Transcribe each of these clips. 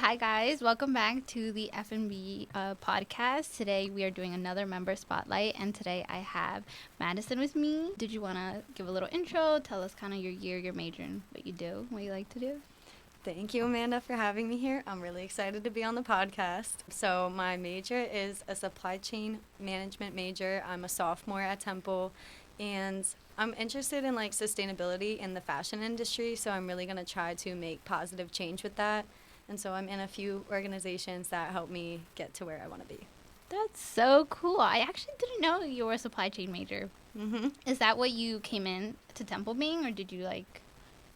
Hi guys, welcome back to the F&B podcast. Today we are doing another member spotlight, and today I have Madison with me. Did you want to give a little intro, tell us kind of your year, your major, and what you do, what you like to do? Thank you, Amanda, for having me here. I'm really excited to be on the podcast. So my major is a supply chain management major. I'm a sophomore at Temple, and I'm interested in sustainability in the fashion industry, so I'm really going to try to make positive change with that. And so I'm in a few organizations that help me get to where I want to be. That's so cool. I actually didn't know you were a supply chain major. Mm-hmm. Is that what you came in to Temple being, or did you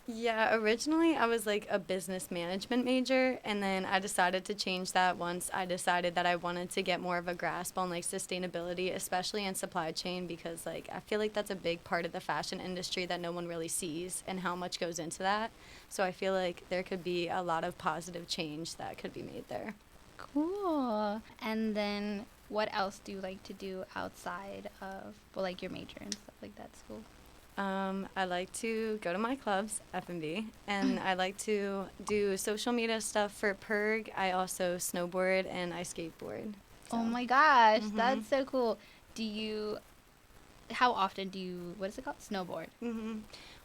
Yeah, originally I was a business management major, and then I decided to change that once I decided that I wanted to get more of a grasp on sustainability, especially in supply chain, because I feel like that's a big part of the fashion industry that no one really sees and how much goes into that. So I feel like there could be a lot of positive change that could be made there. Cool. And then what else do you like to do outside of, your major and stuff like that school? I like to go to my clubs, F&B, and I like to do social media stuff for Perg. I also snowboard and I skateboard. So. Oh my gosh, that's so cool. How often do you, what is it called? Snowboard?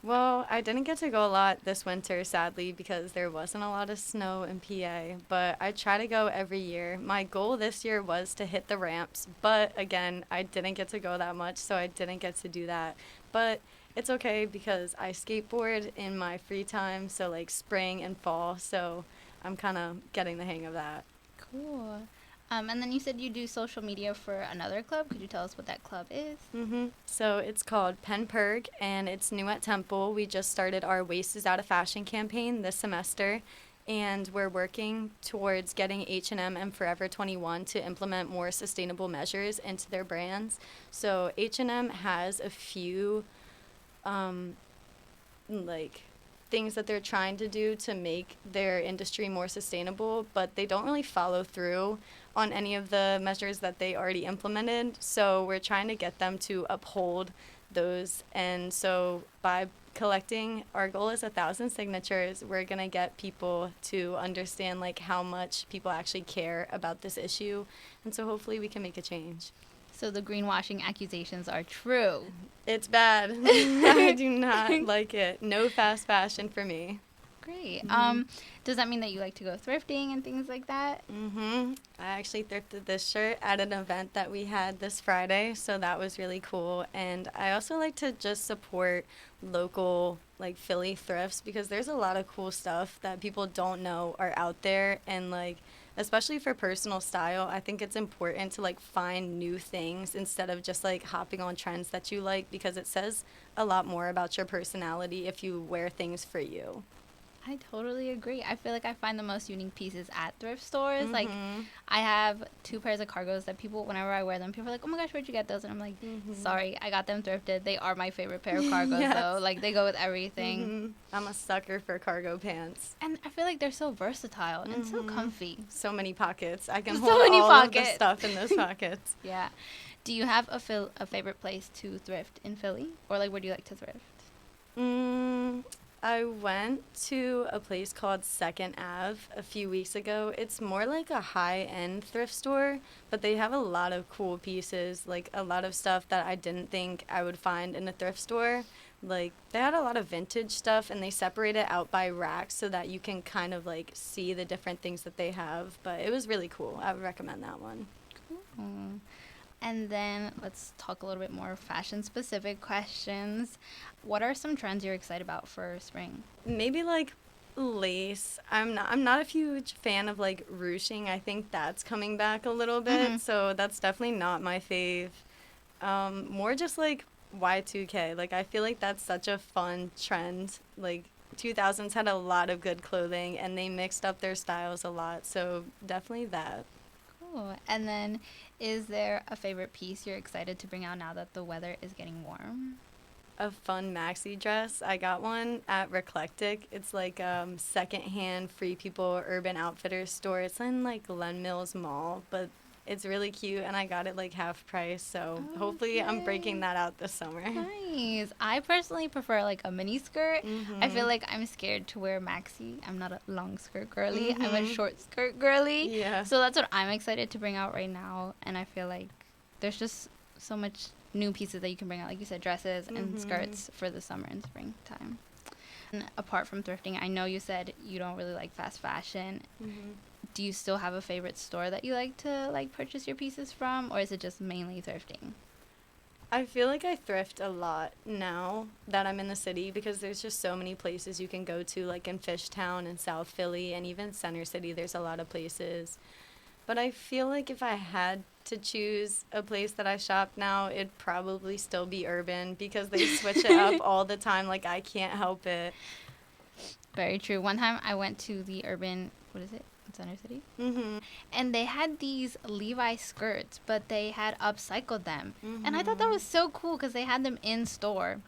Well, I didn't get to go a lot this winter, sadly, because there wasn't a lot of snow in PA, but I try to go every year. My goal this year was to hit the ramps, but again, I didn't get to go that much, so I didn't get to do that. But it's okay because I skateboard in my free time, so spring and fall, so I'm kind of getting the hang of that. Cool. And then you said you do social media for another club. Could you tell us what that club is? So it's called Pen Perg, and it's new at Temple. We just started our Waste is Out of Fashion campaign this semester, and we're working towards getting H&M and Forever 21 to implement more sustainable measures into their brands. So H&M has a few things that they're trying to do to make their industry more sustainable, but they don't really follow through on any of the measures that they already implemented. So we're trying to get them to uphold those. And so by collecting, our goal is 1,000 signatures, we're going to get people to understand how much people actually care about this issue. And so hopefully we can make a change. So the greenwashing accusations are true. It's bad. I do not like it. No fast fashion for me. Great. Does that mean that you like to go thrifting and things like that? I actually thrifted this shirt at an event that we had this Friday, so that was really cool. And I also like to just support local, Philly thrifts, because there's a lot of cool stuff that people don't know are out there, and especially for personal style, I think it's important to find new things instead of just hopping on trends that you like, because it says a lot more about your personality if you wear things for you. I totally agree. I feel like I find the most unique pieces at thrift stores. I have 2 pairs of cargos that people, whenever I wear them, people are like, oh my gosh, where'd you get those? And I'm like, sorry, I got them thrifted. They are my favorite pair of cargos, Yes. though. They go with everything. I'm a sucker for cargo pants. And I feel like they're so versatile and so comfy. So many pockets. I can So hold many all pockets. of the stuff in those pockets. Yeah. Do you have a favorite place to thrift in Philly? Or, where do you like to thrift? I went to a place called Second Ave a few weeks ago. It's more like a high-end thrift store, but they have a lot of cool pieces, a lot of stuff that I didn't think I would find in a thrift store. They had a lot of vintage stuff, and they separate it out by racks so that you can kind of see the different things that they have. But it was really cool. I would recommend that one. Cool. And then let's talk a little bit more fashion-specific questions. What are some trends you're excited about for spring? Maybe lace. I'm not a huge fan of ruching. I think that's coming back a little bit, so that's definitely not my fave. More just Y2K. I feel like that's such a fun trend. 2000s had a lot of good clothing, and they mixed up their styles a lot, so definitely that. Cool. And then is there a favorite piece you're excited to bring out now that the weather is getting warm? A fun maxi dress. I got one at Reclectic. It's secondhand Free People Urban Outfitters store. It's in Glen Mills Mall, but It's really cute, and I got it like half price, so hopefully I'm breaking Okay. that out this summer. Nice. I personally prefer like a mini skirt. I feel Mhm. like I'm scared to wear maxi. I'm not a long skirt girly. I'm a Mhm. short skirt girly. Yeah. So that's what I'm excited to bring out right now. And I feel like there's just so much new pieces that you can bring out, like you said, dresses and Mhm. skirts for the summer and springtime. And apart from thrifting, I know you said you don't really like fast fashion. Mhm. Do you still have a favorite store that you like to like purchase your pieces from, or is it just mainly thrifting? I feel like I thrift a lot now that I'm in the city because there's just so many places you can go to, like in Fishtown and South Philly and even Center City. There's a lot of places. But I feel like if I had to choose a place that I shop now, it'd probably still be Urban because they switch it up all the time. Like, I can't help it. Very true. One time I went to the Urban, what is it? Center City? Mhm. And they had these Levi skirts, but they had upcycled them. And I thought that Mhm. was so cool because they had them in store.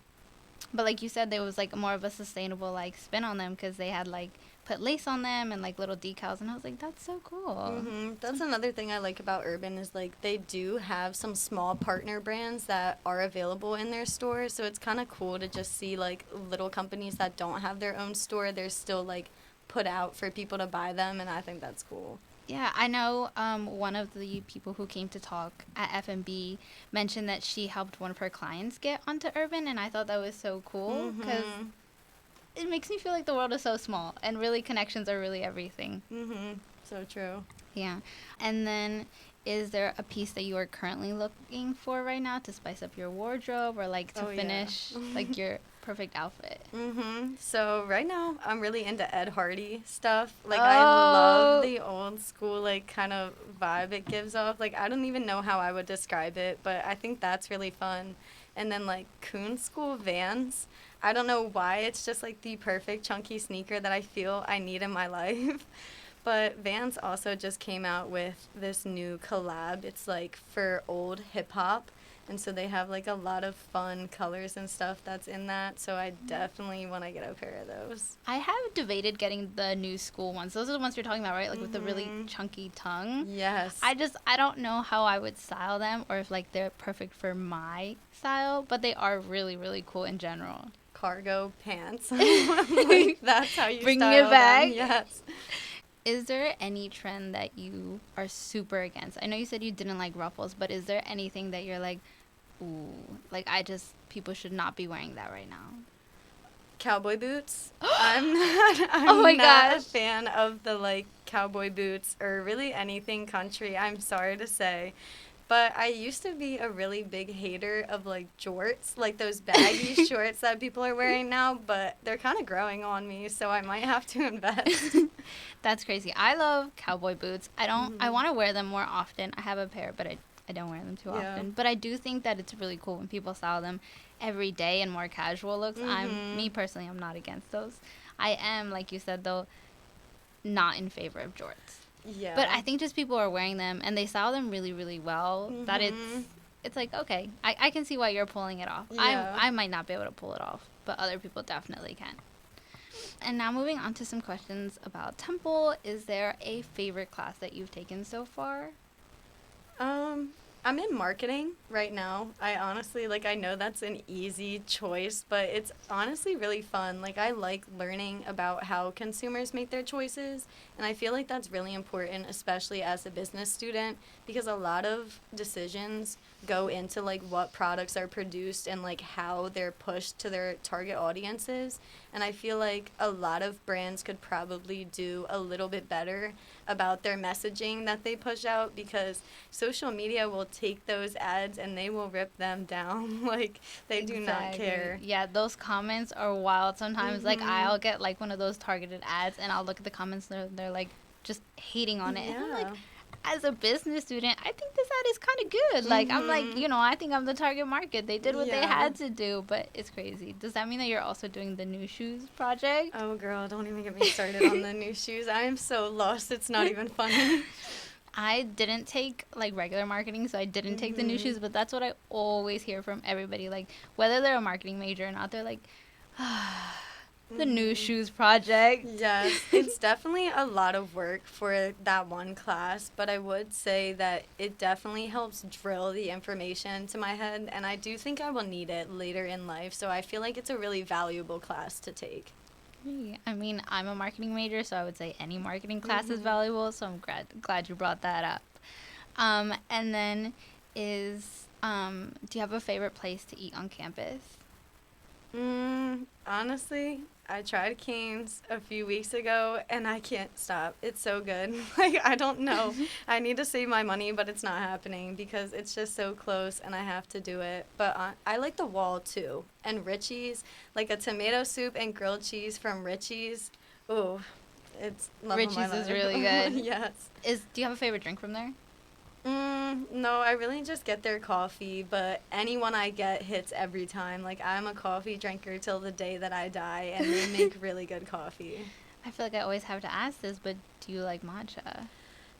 But like you said, there was like more of a sustainable like spin on them because they had like put lace on them and like little decals. And I was like, that's so cool. That's another thing I like about Urban is like they do have some small partner brands that are available in their store. So it's kind of cool to just see like little companies that don't have their own store. They're still like put out for people to buy them, and I think that's cool. Yeah, I know one of the people who came to talk at FMB mentioned that she helped one of her clients get onto Urban, and I thought that was so cool because Mhm. it makes me feel like the world is so small and really connections are really everything. So true. Yeah. And then is there a piece that you are currently looking for right now to spice up your wardrobe or like to Oh yeah. finish like your perfect outfit? So right now I'm really into Ed Hardy stuff. Like I love Oh, the old school like kind of vibe it gives off. Like I don't even know how I would describe it, but I think that's really fun. And then like Coon School Vans. I don't know why it's just like the perfect chunky sneaker that I feel I need in my life. But Vans also just came out with this new collab. It's like for old hip hop. And so they have like a lot of fun colors and stuff that's in that. So I definitely want to get a pair of those. I have debated getting the new school ones. Those are the ones you're talking about, right? Like with the really chunky tongue. Yes. I don't know how I would style them or if like they're perfect for my style, but they are really really cool in general. Cargo pants. Like that's how you Bringing it style them. back. Yes. Is there any trend that you are super against? I know you said you didn't like ruffles, but is there anything that you're like, ooh, like I just people should not be wearing that right now? Cowboy boots. I'm not Oh my I'm not a gosh. fan of the like cowboy boots or really anything country. I'm sorry to say. But I used to be a really big hater of like jorts, like those baggy shorts that people are wearing now, but they're kind of growing on me, so I might have to invest. That's crazy. I love cowboy boots. I Mhm. want to wear them more often. I have a pair, but I don't wear them too Yeah. often. But I do think that it's really cool when people style them every day and more casual looks. Me Mhm. personally, I'm not against those. I am, like you said though, not in favor of jorts. But Yeah. I think just people are wearing them and they style them really, really well that Mhm. it's like, okay, I can see why you're pulling it off. Yeah. I might not be able to pull it off, but other people definitely can. And now moving on to some questions about Temple. Is there a favorite class that you've taken so far? Um, I'm in marketing right now. I honestly, like, I know that's an easy choice, but it's honestly really fun. Like, I like learning about how consumers make their choices, and I feel like that's really important, especially as a business student, because a lot of decisions go into, like, what products are produced and, like, how they're pushed to their target audiences. And I feel like a lot of brands could probably do a little bit better about their messaging that they push out because social media will take those ads and they will rip them down. Like, they do not Exactly. care. Yeah, those comments are wild sometimes. Like Mhm. I'll get like one of those targeted ads and I'll look at the comments and they're like just hating on it. And I'm like, Yeah. as a business student, I think this ad is kind of good. Like I'm like, Mhm. I think I'm the target market. They did what they Yeah. had to do, but it's crazy. Does that mean that you're also doing the new shoes project? Oh, girl, don't even get me started on the new shoes. I am so lost. It's not even funny. I didn't take like regular marketing, so I didn't take the new shoes, Mhm. but that's what I always hear from everybody. Like whether they're a marketing major or not, they're like, The new shoes project. Yes, it's definitely a lot of work for that one class, but I would say that it definitely helps drill the information into my head, and I do think I will need it later in life, so I feel like it's a really valuable class to take. I mean, I'm a marketing major, so I would say any marketing class is valuable. So I'm glad you brought that up. And then do you have a favorite place to eat on campus? Honestly, I tried Cane's a few weeks ago and I can't stop. It's so good. Like, I don't know. I need to save my money, but it's not happening because it's just so close and I have to do it. But I like the Wall too. And Richie's, like a tomato soup and grilled cheese from Richie's. Ooh, it's love of my Richie's is life. really good. Yes. Do you have a favorite drink from there? No, I really just get their coffee, but anyone I get hits every time. Like, I'm a coffee drinker till the day that I die, and they make really good coffee. I feel like I always have to ask this, but do you like matcha?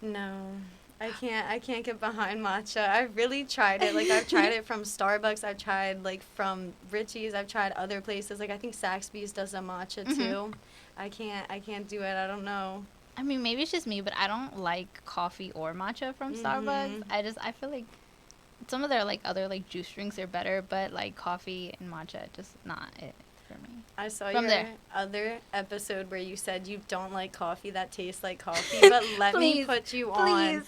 No, I can't get behind matcha. I've really tried it. Like, I've tried it from Starbucks. I've tried, like, from Richie's. I've tried other places. Like, I think Saxby's does a matcha, too. I can't do it. I don't know. I mean, maybe it's just me, but I don't like coffee or matcha from Starbucks. I feel like some of their, like, other, like, juice drinks are better, but, like, coffee and matcha, just not it for me. I saw From your there. other episode where you said you don't like coffee that tastes like coffee, but let me put you on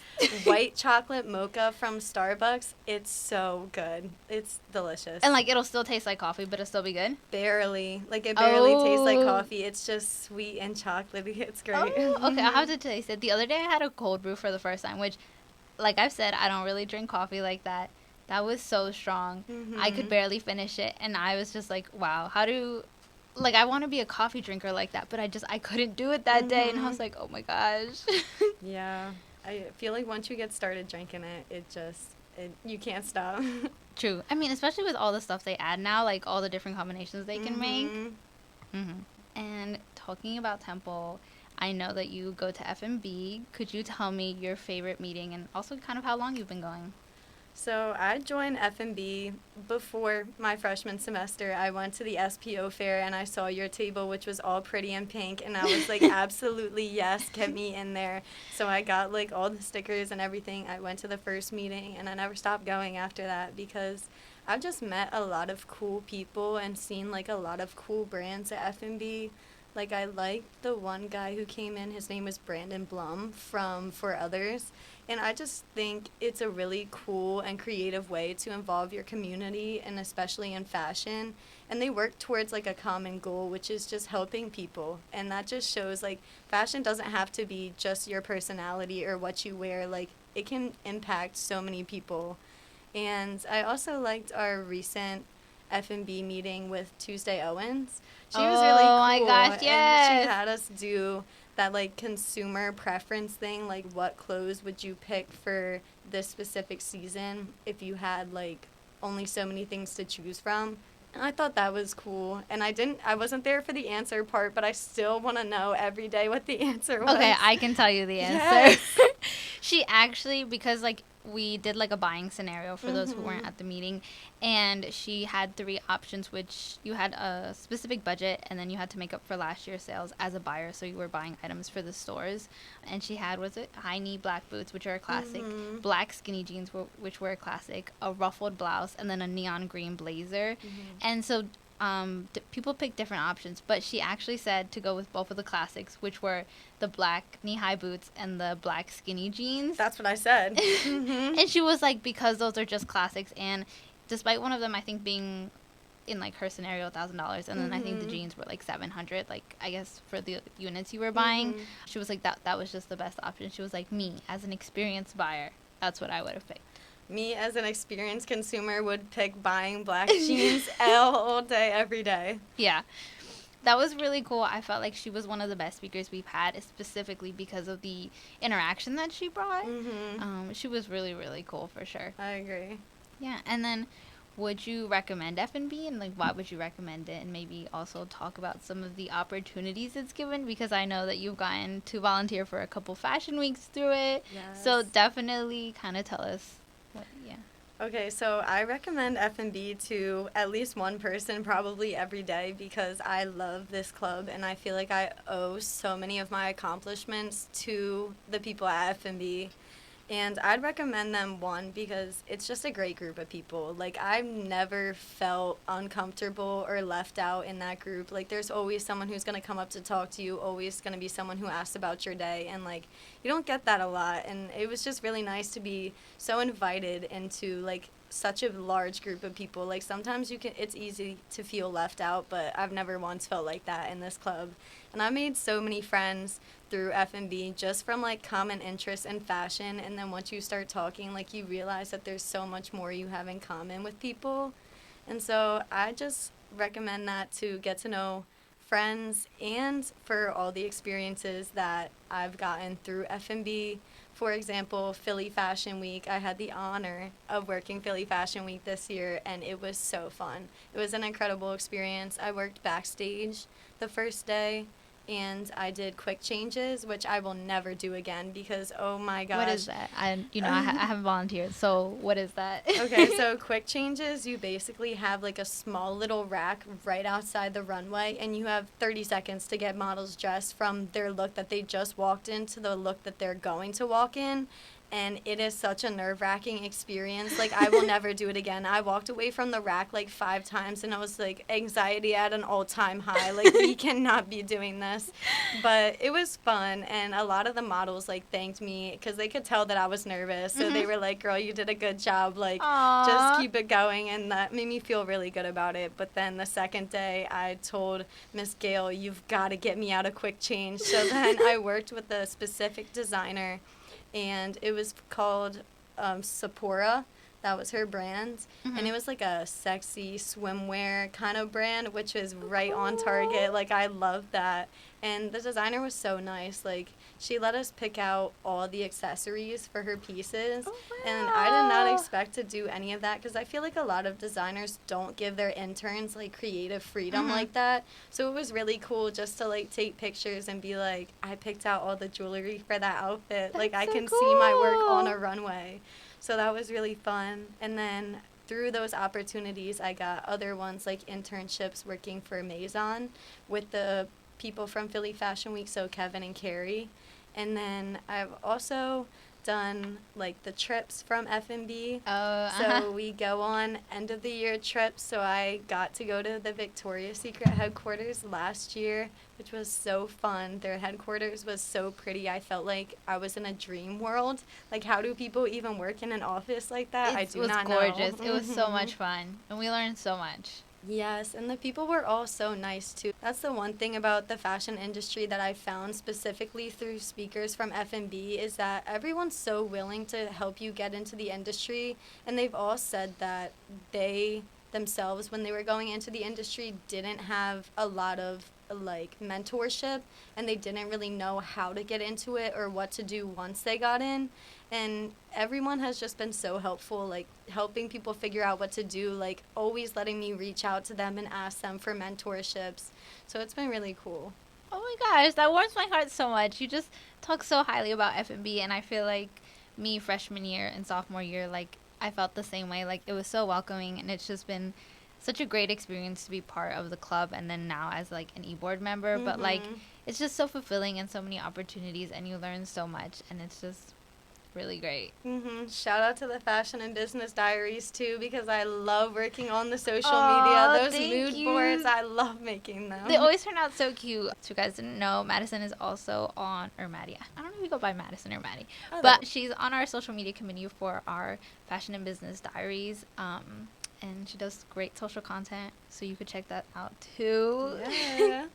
white chocolate mocha from Starbucks. It's so good. It's delicious. And, like, it'll still taste like coffee, but it'll still be good? Barely. Like, it barely tastes like Oh. coffee. It's just sweet and chocolatey. It's great. Oh, okay, I'll have to taste it. The other day I had a cold brew for the first time, which, like I've said, I don't really drink coffee like that. That was so strong. I could barely finish it, and I was just like, wow, I want to be a coffee drinker like that, but I couldn't do it that day, and I was like, oh my gosh. Yeah. I feel like once you get started drinking it, you can't stop. True. I mean, especially with all the stuff they add now, like all the different combinations they can make. And talking about Temple, I know that you go to FMB. Could you tell me your favorite meeting and also kind of how long you've been going? So I joined F&B before my freshman semester. I went to the SPO fair and I saw your table, which was all pretty and pink, and I was like, absolutely yes, get me in there. So I got like all the stickers and everything. I went to the first meeting and I never stopped going after that because I've just met a lot of cool people and seen like a lot of cool brands at F&B. Like, I liked the one guy who came in. His name was Brandon Blum from For Others. And I just think it's a really cool and creative way to involve your community, and especially in fashion. And they work towards, like, a common goal, which is just helping people. And that just shows, like, fashion doesn't have to be just your personality or what you wear. Like, it can impact so many people. And I also liked our recent F&B meeting with Tuesday Owens. She was really cool. Oh my gosh, yes. And she had us do that, like, consumer preference thing, like, what clothes would you pick for this specific season if you had, like, only so many things to choose from. And I thought that was cool. And I wasn't there for the answer part, but I still want to know every day what the answer was. Okay, I can tell you the answer. Yes. She actually, because, like, we did, like, a buying scenario for those who weren't at the meeting, and she had 3 options, which you had a specific budget, and then you had to make up for last year's sales as a buyer, so you were buying items for the stores. And she had, high-knee black boots, which are a classic, black skinny jeans, which were a classic, a ruffled blouse, and then a neon green blazer. And so people picked different options, but she actually said to go with both of the classics, which were the black knee-high boots and the black skinny jeans. That's what I said. And she was like, because those are just classics, and despite one of them, I think, being in, like, her scenario, $1,000, and then I think the jeans were like $700, like, I guess for the units you were buying. She was like, that was just the best option. She was like, me as an experienced buyer, that's what I would have picked. Me, as an experienced consumer, would pick buying black jeans all day, every day. Yeah. That was really cool. I felt like she was one of the best speakers we've had, specifically because of the interaction that she brought. She was really, really cool, for sure. I agree. Yeah, and then would you recommend F&B, and, like, why would you recommend it? And maybe also talk about some of the opportunities it's given, because I know that you've gotten to volunteer for a couple fashion weeks through it. Yes. So definitely kind of tell us. Okay, so I recommend F&B to at least one person probably every day because I love this club and I feel like I owe so many of my accomplishments to the people at F&B. And I'd recommend them one because it's just a great group of people. Like I've never felt uncomfortable or left out in that group. Like there's always someone who's going to come up to talk to you, always going to be someone who asks about your day and like you don't get that a lot and it was just really nice to be so invited into like such a large group of people. Like sometimes it's easy to feel left out, but I've never once felt like that in this club. And I made so many friends through F&B just from like common interests in fashion, and then once you start talking like you realize that there's so much more you have in common with people. And so I just recommend that to get to know friends and for all the experiences that I've gotten through F&B. For example, Philly Fashion Week. I had the honor of working Philly Fashion Week this year, and it was so fun. It was an incredible experience. I worked backstage the first day, and I did quick changes, which I will never do again because, oh my gosh. What is that? I haven't volunteered, so what is that? Okay, so quick changes, you basically have like a small little rack right outside the runway, and you have 30 seconds to get models dressed from their look that they just walked in to the look that they're going to walk in. And it is such a nerve-wracking experience. Like, I will never do it again. I walked away from the rack like 5 times, and I was like, anxiety at an all-time high. Like, we cannot be doing this. But it was fun, and a lot of the models, like, thanked me because they could tell that I was nervous. So they were like, girl, you did a good job. Like, Aww. just keep it going, and that made me feel really good about it. But then the second day, I told Miss Gail, you've got to get me out a quick change. So then I worked with a specific designer, and it was called Sephora. That was her brand. And it was like a sexy swimwear kind of brand, which was right on target. Like, I loved that. And the designer was so nice. Like, she let us pick out all the accessories for her pieces. Oh, And I did not wow. expect to do any of that because I feel like a lot of designers don't give their interns, like, creative freedom like that. So it was really cool just to, like, take pictures and be like, I picked out all the jewelry for that outfit. Like, I That's so can see my work on cool. a runway. So that was really fun. And then through those opportunities, I got other ones like internships working for Maison with the people from Philly Fashion Week, so Kevin and Carrie. And then I've also done like the trips from F&B. Oh, So we go on end of the year trips. So I got to go to the Victoria's Secret headquarters last year, which was so fun. Their headquarters was so pretty. I felt like I was in a dream world. Like, how do people even work in an office like that? I it do was not gorgeous. know. It was so much fun, and we learned so much. Yes, and the people were all so nice too. That's the one thing about the fashion industry that I found specifically through speakers from F&B is that everyone's so willing to help you get into the industry, and they've all said that they themselves when they were going into the industry didn't have a lot of like mentorship, and they didn't really know how to get into it or what to do once they got in. And everyone has just been so helpful, like helping people figure out what to do, like always letting me reach out to them and ask them for mentorships. So it's been really cool. Oh my gosh, that warms my heart so much. You just talk so highly about F&B, and I feel like me freshman year and sophomore year, like I felt the same way. Like it was so welcoming, and it's just been such a great experience to be part of the club, and then now as like an e-board member. But like it's just so fulfilling and so many opportunities, and you learn so much, and it's just really great. Shout out to the Fashion and Business Diaries too, because I love working on the social Aw, media. Those thank mood boards, you. I love making them. They always turn out so cute. So you guys didn't know, Madison is also on, or Maddie. I don't know if you go by Madison or Maddie, but she's on our social media committee for our Fashion and Business Diaries. And she does great social content, so you could check that out too. Yeah.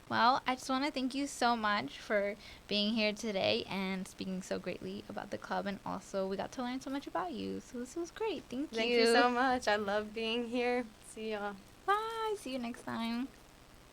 Well, I just want to thank you so much for being here today and speaking so greatly about the club, and also we got to learn so much about you. So this was great. Thank you. Thank you so much. I love being here. See y'all. Bye. See you next time.